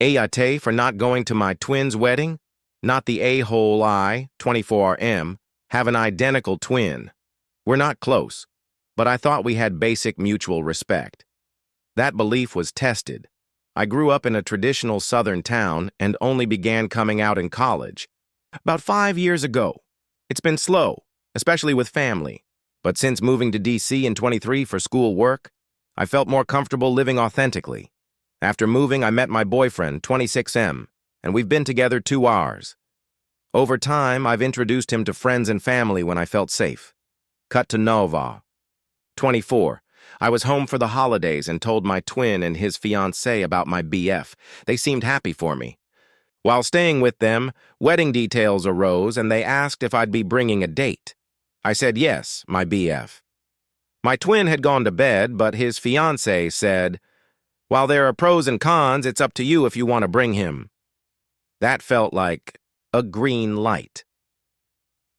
Ayate for not going to my twin's wedding? Not the a-hole I, 24M, have an identical twin. We're not close, but I thought we had basic mutual respect. That belief was tested. I grew up in a traditional southern town and only began coming out in college. About 5 years ago. It's been slow, especially with family. But since moving to DC in 23 for school work, I felt more comfortable living authentically. After moving, I met my boyfriend, 26M, and we've been together 2 hours. Over time, I've introduced him to friends and family when I felt safe. Cut to Nova. 24. I was home for the holidays and told my twin and his fiancée about my BF. They seemed happy for me. While staying with them, wedding details arose and they asked if I'd be bringing a date. I said yes, my BF. My twin had gone to bed, but his fiancée said, "While there are pros and cons, it's up to you if you want to bring him." That felt like a green light.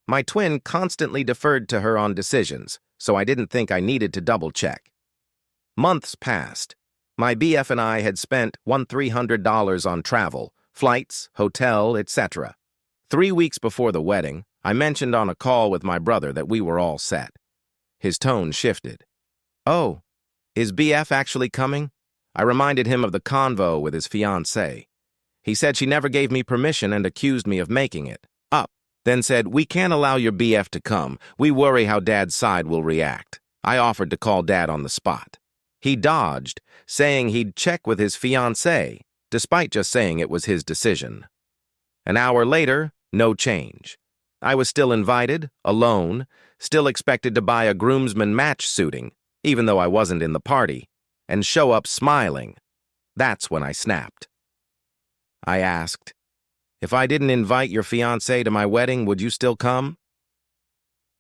My twin constantly deferred to her on decisions, so I didn't think I needed to double-check. Months passed. My BF and I had spent $1,300 on travel, flights, hotel, etc. 3 weeks before the wedding, I mentioned on a call with my brother that we were all set. His tone shifted. "Oh, is BF actually coming?" I reminded him of the convo with his fiancée. He said she never gave me permission and accused me of making it up, then said, "We can't allow your BF to come. We worry how Dad's side will react." I offered to call Dad on the spot. He dodged, saying he'd check with his fiancée, despite just saying it was his decision. An hour later, no change. I was still invited, alone, still expected to buy a groomsman match suiting, even though I wasn't in the party, and show up smiling. That's when I snapped. I asked, "If I didn't invite your fiancé to my wedding, would you still come?"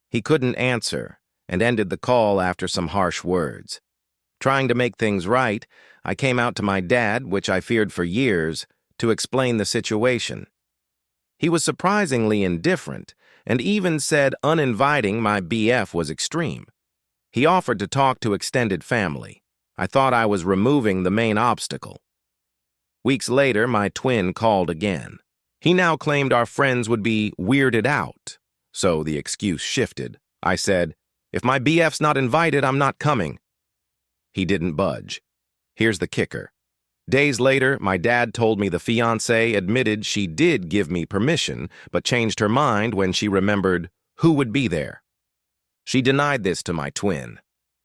He couldn't answer and ended the call after some harsh words. Trying to make things right, I came out to my dad, which I feared for years, to explain the situation. He was surprisingly indifferent and even said uninviting my BF was extreme. He offered to talk to extended family. I thought I was removing the main obstacle. Weeks later, my twin called again. He now claimed our friends would be weirded out, so the excuse shifted. I said, "If my BF's not invited, I'm not coming." He didn't budge. Here's the kicker. Days later, my dad told me the fiancée admitted she did give me permission, but changed her mind when she remembered who would be there. She denied this to my twin.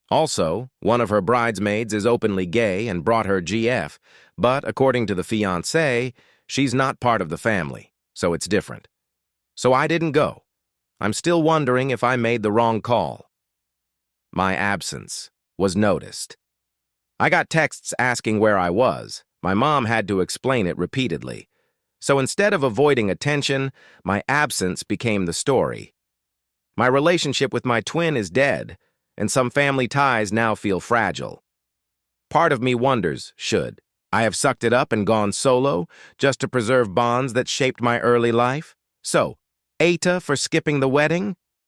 Also, one of her bridesmaids is openly gay and brought her GF, but according to the fiancée, she's not part of the family, so it's different. So I didn't go. I'm still wondering if I made the wrong call. My absence was noticed. I got texts asking where I was. My mom had to explain it repeatedly. So instead of avoiding attention, my absence became the story. My relationship with my twin is dead, and some family ties now feel fragile. Part of me wonders, should I have sucked it up and gone solo just to preserve bonds that shaped my early life? So, Eta for skipping the wedding?